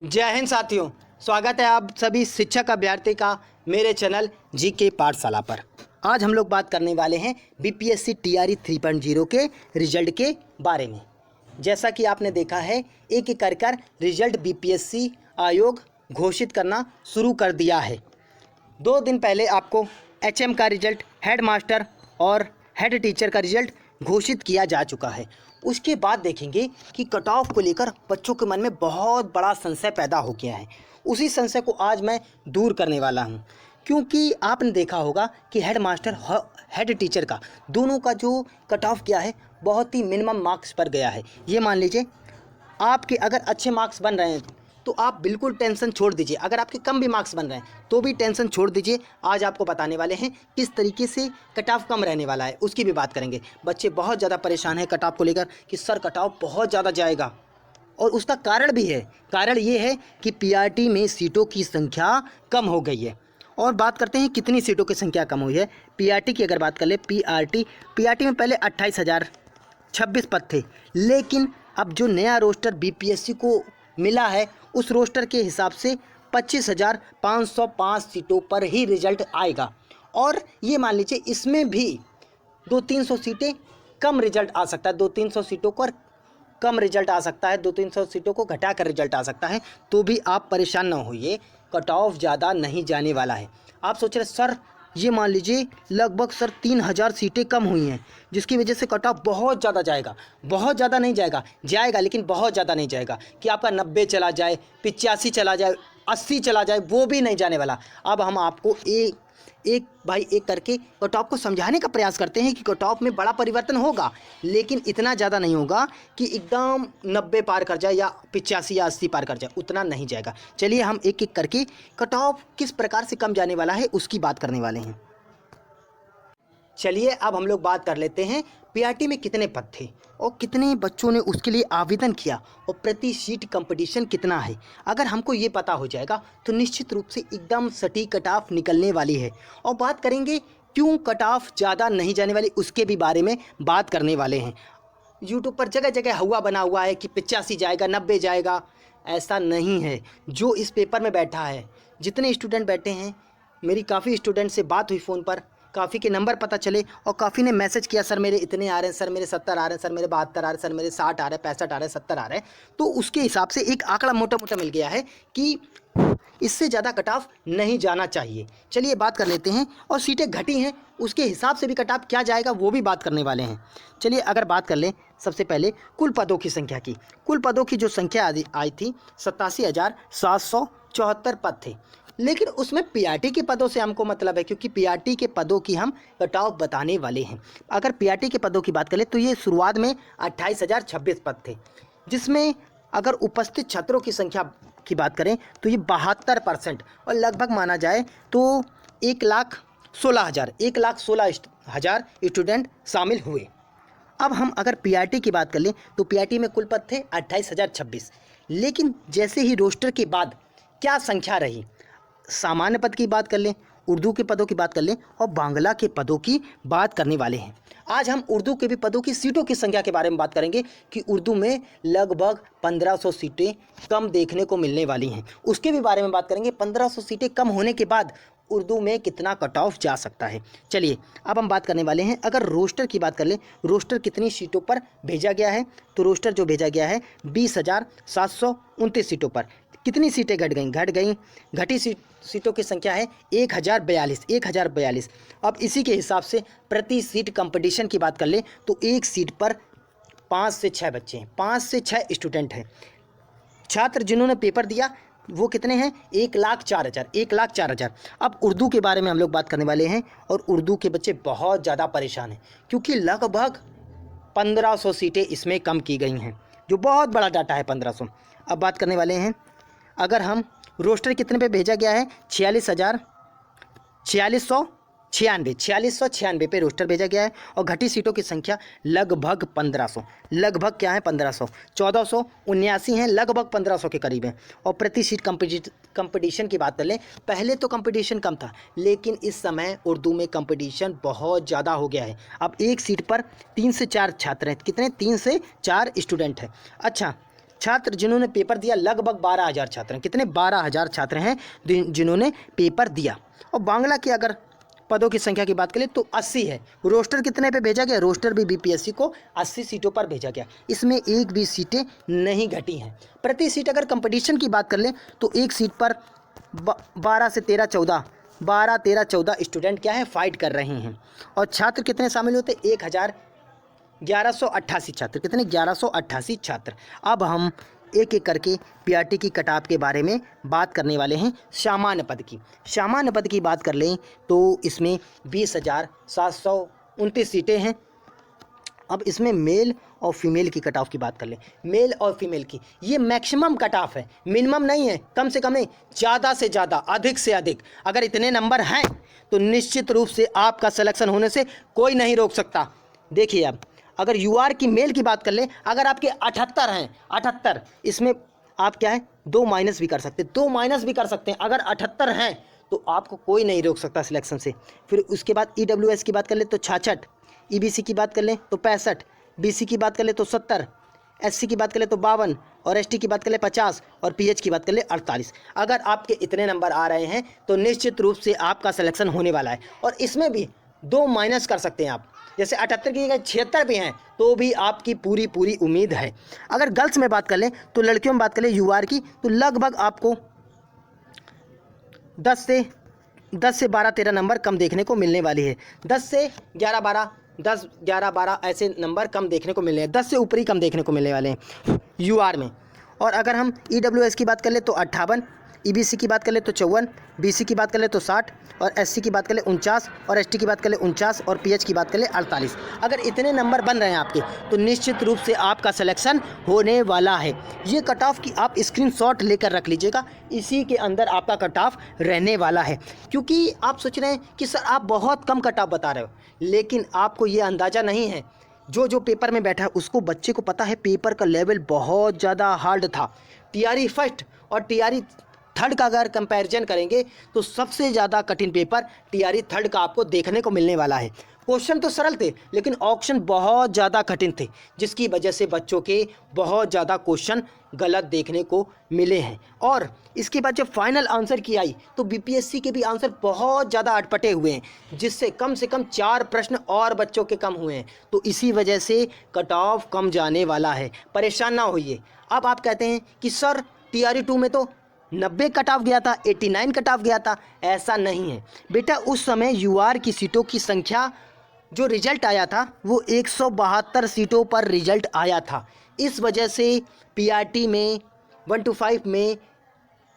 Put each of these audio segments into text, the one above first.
जय हिंद साथियों, स्वागत है आप सभी शिक्षक अभ्यर्थी का मेरे चैनल जीके पाठशाला पर। आज हम लोग बात करने वाले हैं बीपीएससी टीआरई 3.0 के रिजल्ट के बारे में। जैसा कि आपने देखा है, एक एक कर रिजल्ट बीपीएससी आयोग घोषित करना शुरू कर दिया है। 2 दिन पहले आपको एचएम का रिजल्ट, हेड मास्टर और हेड टीचर का रिजल्ट घोषित किया जा चुका है। उसके बाद देखेंगे कि कट ऑफ को लेकर बच्चों के मन में बहुत बड़ा संशय पैदा हो गया है। उसी संशय को आज मैं दूर करने वाला हूं, क्योंकि आपने देखा होगा कि हेड मास्टर हेड टीचर का दोनों का जो कट ऑफ किया है बहुत ही मिनिमम मार्क्स पर गया है। ये मान लीजिए आपके अगर अच्छे मार्क्स बन रहे हैं तो आप बिल्कुल टेंशन छोड़ दीजिए, अगर आपके कम भी मार्क्स बन रहे हैं तो भी टेंशन छोड़ दीजिए। आज आपको बताने वाले हैं किस तरीके से कट ऑफ कम रहने वाला है, उसकी भी बात करेंगे। बच्चे बहुत ज़्यादा परेशान हैं कट ऑफ को लेकर कि सर कट ऑफ बहुत ज़्यादा जाएगा, और उसका कारण भी है। कारण ये है कि पीआरटी में सीटों की संख्या कम हो गई है। और बात करते हैं कितनी सीटों की संख्या कम हुई है। पीआरटी की अगर बात कर ले, पीआरटी में पहले 28,026 पद थे, लेकिन अब जो नया रोस्टर बीपीएससी को मिला है उस रोस्टर के हिसाब से 25,505 सीटों पर ही रिजल्ट आएगा। और ये मान लीजिए इसमें भी 200-300 सीटें कम रिजल्ट आ सकता है, 200-300 सीटों पर कम रिजल्ट आ सकता है, 200-300 सीटों को घटा कर रिजल्ट आ सकता है। तो भी आप परेशान ना होइए, कट ऑफ ज़्यादा नहीं जाने वाला है। आप सोच रहे सर ये मान लीजिए लगभग सर 3,000 सीटें कम हुई हैं, जिसकी वजह से कट ऑफ बहुत ज़्यादा जाएगा। बहुत ज़्यादा नहीं जाएगा लेकिन बहुत ज़्यादा नहीं जाएगा कि आपका 90 चला जाए, 85 चला जाए, 80 चला जाए, वो भी नहीं जाने वाला। अब हम आपको एक बाई एक करके कट ऑफ को समझाने का प्रयास करते हैं कि कट ऑफ में बड़ा परिवर्तन होगा, लेकिन इतना ज़्यादा नहीं होगा कि एकदम 90 पार कर जाए या 85 या 80 पार कर जाए, उतना नहीं जाएगा। चलिए हम एक एक करके कट ऑफ किस प्रकार से कम जाने वाला है उसकी बात करने वाले हैं। चलिए अब हम लोग बात कर लेते हैं पीआरटी में कितने पद थे और कितने बच्चों ने उसके लिए आवेदन किया और प्रति सीट कंपटीशन कितना है। अगर हमको ये पता हो जाएगा तो निश्चित रूप से एकदम सटीक कट ऑफ निकलने वाली है। और बात करेंगे क्यों कट ऑफ ज़्यादा नहीं जाने वाली, उसके भी बारे में बात करने वाले हैं। यूट्यूब पर जगह जगह हुआ बना हुआ है कि 85 जाएगा, 90 जाएगा। ऐसा नहीं है। जो इस पेपर में बैठा है, जितने स्टूडेंट बैठे हैं, मेरी काफ़ी स्टूडेंट से बात हुई फ़ोन पर, काफ़ी के नंबर पता चले और काफ़ी ने मैसेज किया सर मेरे इतने आ रहे हैं, सर मेरे 70 आ रहे हैं, सर मेरे 72 आ रहे हैं, सर मेरे 60 आ रहे हैं, 65 आ रहे हैं, 70 आ रहे हैं। तो उसके हिसाब से एक आंकड़ा मोटा मोटा मिल गया है कि इससे ज़्यादा कट ऑफ नहीं जाना चाहिए। चलिए बात कर लेते हैं, और सीटें घटी हैं उसके हिसाब से भी कट ऑफ क्या जाएगा वो भी बात करने वाले हैं। चलिए अगर बात कर लें सबसे पहले कुल पदों की संख्या की। कुल पदों की जो संख्या आई थी 87,774 पद थे, लेकिन उसमें पीआरटी के पदों से हमको मतलब है, क्योंकि पीआरटी के पदों की हम कट ऑफ बताने वाले हैं। अगर पीआरटी के पदों की बात करें तो ये शुरुआत में 28,026 पद थे, जिसमें अगर उपस्थित छात्रों की संख्या की बात करें तो ये 72% और लगभग माना जाए तो 1,16,000 स्टूडेंट शामिल हुए। अब हम अगर पीआरटी की बात कर लें तो पीआरटी में कुल पद थे 28,026, लेकिन जैसे ही रोस्टर के बाद क्या संख्या रही, सामान्य पद की बात कर लें, उर्दू के पदों की बात कर लें और बांग्ला के पदों की बात करने वाले हैं। आज हम उर्दू के भी पदों की सीटों की संख्या के बारे में बात करेंगे कि उर्दू में लगभग 1500 सीटें कम देखने को मिलने वाली हैं। उसके भी बारे में बात करेंगे 1500 सीटें कम होने के बाद उर्दू में कितना कट ऑफ जा सकता है। चलिए अब हम बात करने वाले हैं, अगर रोस्टर की बात कर लें, रोस्टर कितनी सीटों पर भेजा गया है, तो रोस्टर जो भेजा गया है 20,729 सीटों पर। कितनी सीटें घटी सीटों की संख्या है 1,042। अब इसी के हिसाब से प्रति सीट कंपटीशन की बात कर ले तो एक सीट पर 5 से 6 बच्चे हैं, 5 से 6 स्टूडेंट हैं। छात्र जिन्होंने पेपर दिया वो कितने हैं, 1,04,000। अब उर्दू के बारे में हम लोग बात करने वाले हैं, और उर्दू के बच्चे बहुत ज़्यादा परेशान हैं क्योंकि लगभग 1500 सीटें इसमें कम की गई हैं, जो बहुत बड़ा डाटा है 1500। अब बात करने वाले हैं, अगर हम रोस्टर कितने पे भेजा गया है, 4696 पे रोस्टर भेजा गया है, और घटी सीटों की संख्या लगभग 1500, लगभग क्या है 1500, 1479 हैं, लगभग 1500 के करीब हैं। और प्रति सीट कंपटीशन की बात कर लें, पहले तो कंपटीशन कम था, लेकिन इस समय उर्दू में कंपटीशन बहुत ज़्यादा हो गया है। अब एक सीट पर 3 से 4 छात्र हैं, कितने, 3 से 4 स्टूडेंट हैं। अच्छा, छात्र जिन्होंने पेपर दिया लगभग 12,000 छात्र हैं। कितने? 12,000 छात्र हैं जिन्होंने पेपर दिया। और बांग्ला की अगर पदों की संख्या की बात करें तो 80 है। रोस्टर कितने पे भेजा गया? रोस्टर भी बीपीएससी को 80 सीटों पर भेजा गया, इसमें एक भी सीटें नहीं घटी हैं। प्रति सीट अगर कंपटीशन की बात कर लें तो एक सीट पर 12 से 13 14 स्टूडेंट क्या है, फाइट कर रहे हैं। और छात्र कितने शामिल होते? 1188 छात्र। कितने? 1188 छात्र। अब हम एक एक करके पीआरटी की कटाव के बारे में बात करने वाले हैं। सामान्य पद की बात कर लें तो इसमें 20,729 सीटें हैं। अब इसमें मेल और फीमेल की कट ऑफ की बात कर लें। मेल और फीमेल की ये मैक्सिमम कट ऑफ है, मिनिमम नहीं है, कम से कम नहीं, ज़्यादा से ज़्यादा, अधिक से अधिक। अगर इतने नंबर हैं तो निश्चित रूप से आपका सिलेक्शन होने से कोई नहीं रोक सकता। देखिए अब अगर यूआर की मेल की बात कर लें, अगर आपके 78 हैं, 78, इसमें आप क्या है 2 माइनस भी कर सकते हैं, 2 माइनस भी कर सकते हैं। अगर 78 हैं तो आपको कोई नहीं रोक सकता सिलेक्शन से। फिर उसके बाद ईडब्ल्यूएस की बात कर लें तो 66, ईबीसी की बात कर लें तो 65, बीसी की बात कर लें तो 70, एससी की बात कर लें तो 52 और एसटी की बात कर लें 50 और पीएच की बात कर लें 48। अगर आपके इतने नंबर आ रहे हैं तो निश्चित रूप से आपका सिलेक्शन होने वाला है। और इसमें भी 2 माइनस कर सकते हैं आप, जैसे 78 की जगह 76 भी हैं तो भी आपकी पूरी उम्मीद है। अगर गर्ल्स में बात कर लें तो लड़कियों में बात कर लें यूआर की तो लगभग आपको 10 से 12-13 नंबर कम देखने को मिलने वाली है। 10 से 11-12 ऐसे नंबर कम देखने को मिलने हैं, 10 से ऊपर ही कम देखने को मिलने वाले हैं यूआर में। और अगर हम ईडब्ल्यूएस की बात कर ले तो 58, ईबीसी की बात कर ले तो 54, बीसी की बात कर ले तो 60 और एससी की बात कर ले 49 और एसटी की बात कर ले 49 और पीएच की बात कर ले 48। अगर इतने नंबर बन रहे हैं आपके तो निश्चित रूप से आपका सिलेक्शन होने वाला है। ये कट ऑफ की आप स्क्रीनशॉट लेकर रख लीजिएगा, इसी के अंदर आपका कट ऑफ रहने वाला है। क्योंकि आप सोच रहे हैं कि सर आप बहुत कम कट ऑफ बता रहे हो, लेकिन आपको ये अंदाज़ा नहीं है जो पेपर में बैठा है उसको, बच्चे को पता है पेपर का लेवल बहुत ज़्यादा हार्ड था। टीआरई फर्स्ट और टीआरई थर्ड का अगर कंपैरिजन करेंगे तो सबसे ज़्यादा कठिन पेपर टीआरई थर्ड का आपको देखने को मिलने वाला है। क्वेश्चन तो सरल थे लेकिन ऑप्शन बहुत ज़्यादा कठिन थे, जिसकी वजह से बच्चों के बहुत ज़्यादा क्वेश्चन गलत देखने को मिले हैं। और इसके बाद जब फाइनल आंसर की आई तो बीपीएससी के भी आंसर बहुत ज़्यादा अटपटे हुए हैं, जिससे कम से कम 4 प्रश्न और बच्चों के कम हुए हैं। तो इसी वजह से कट ऑफ कम जाने वाला है, परेशान ना होइए। अब आप कहते हैं कि सर टीआरई 2 में तो 90 कट ऑफ गया था, 89 कट ऑफ गया था। ऐसा नहीं है बेटा, उस समय यूआर की सीटों की संख्या जो रिजल्ट आया था वो 172 सीटों पर रिजल्ट आया था। इस वजह से पीआरटी में 1 to 5 में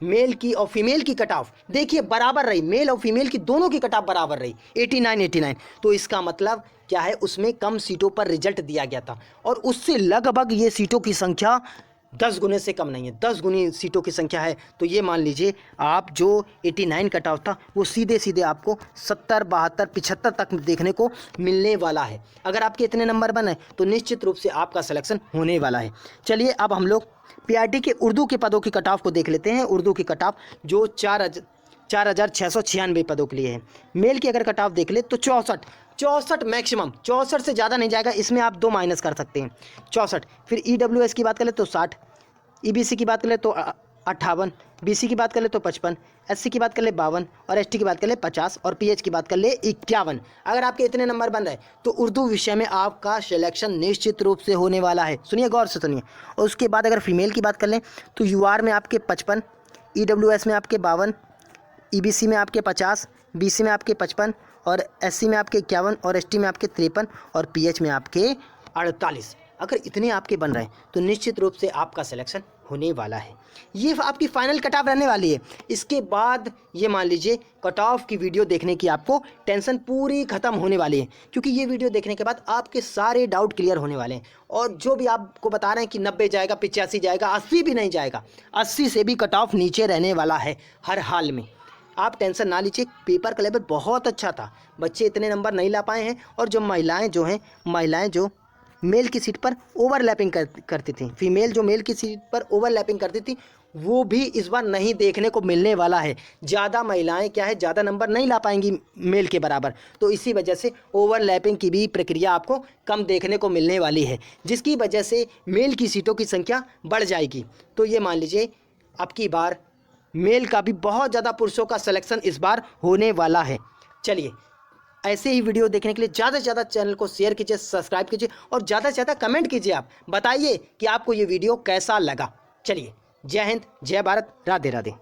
मेल की और फीमेल की कट ऑफ देखिए बराबर रही, मेल और फीमेल की दोनों की कट ऑफ बराबर रही 89। तो इसका मतलब क्या है, उसमें कम सीटों पर रिजल्ट दिया गया था और उससे लगभग ये सीटों की संख्या 10 गुने से कम नहीं है, 10 गुनी सीटों की संख्या है। तो ये मान लीजिए आप जो 89 कट ऑफ था वो सीधे आपको 70, 72, 75 तक देखने को मिलने वाला है। अगर आपके इतने नंबर बने तो निश्चित रूप से आपका सिलेक्शन होने वाला है। चलिए अब हम लोग पीआरटी के उर्दू के पदों की कट ऑफ को देख लेते हैं। उर्दू की कट ऑफ जो 4,696 पदों के लिए है। मेल की अगर कट ऑफ देख ले तो 64 मैक्सिमम, 64 से ज़्यादा नहीं जाएगा, इसमें आप 2 माइनस कर सकते हैं, 64। फिर ईडब्ल्यूएस की बात करें तो 60, ईबीसी की बात करें तो 58, बीसी की बात कर ले तो 55, एससी की बात कर ले 52 और एसटी की बात कर ले 50 और पीएच की बात कर ले 51। अगर आपके इतने नंबर बन रहे तो उर्दू विषय में आपका सिलेक्शन निश्चित रूप से होने वाला है। सुनिए, गौर से सुनिए। और उसके बाद अगर फीमेल की बात कर लें तो यूआर में आपके 55, ईडब्ल्यूएस में आपके 52, ईबीसी में आपके 50, बीसी में आपके 55 और एससी में आपके 51 और एसटी में आपके 53 और पीएच में आपके 48। अगर इतने आपके बन रहे हैं तो निश्चित रूप से आपका सिलेक्शन होने वाला है। ये आपकी फाइनल कट ऑफ रहने वाली है। इसके बाद ये मान लीजिए कट ऑफ की वीडियो देखने की आपको टेंशन पूरी ख़त्म होने वाली है, क्योंकि ये वीडियो देखने के बाद आपके सारे डाउट क्लियर होने वाले हैं। और जो भी आपको बता रहे हैं कि 90 जाएगा, 85 जाएगा, 80 भी नहीं जाएगा, 80 से भी कट ऑफ नीचे रहने वाला है हर हाल में। आप टेंशन ना लीजिए, पेपर का लेवल बहुत अच्छा था, बच्चे इतने नंबर नहीं ला पाए हैं। और जो महिलाएं जो मेल की सीट पर ओवरलैपिंग करती थी, फीमेल जो मेल की सीट पर ओवरलैपिंग करती थी वो भी इस बार नहीं देखने को मिलने वाला है। ज़्यादा महिलाएं क्या है, ज़्यादा नंबर नहीं ला पाएंगी मेल के बराबर, तो इसी वजह से ओवरलैपिंग की भी प्रक्रिया आपको कम देखने को मिलने वाली है, जिसकी वजह से मेल की सीटों की संख्या बढ़ जाएगी। तो ये मान लीजिए अब की बार मेल का भी बहुत ज़्यादा पुरुषों का सिलेक्शन इस बार होने वाला है। चलिए, ऐसे ही वीडियो देखने के लिए ज़्यादा से ज़्यादा चैनल को शेयर कीजिए, सब्सक्राइब कीजिए और ज़्यादा से ज़्यादा कमेंट कीजिए। आप बताइए कि आपको ये वीडियो कैसा लगा। चलिए, जय हिंद, जय भारत, राधे राधे।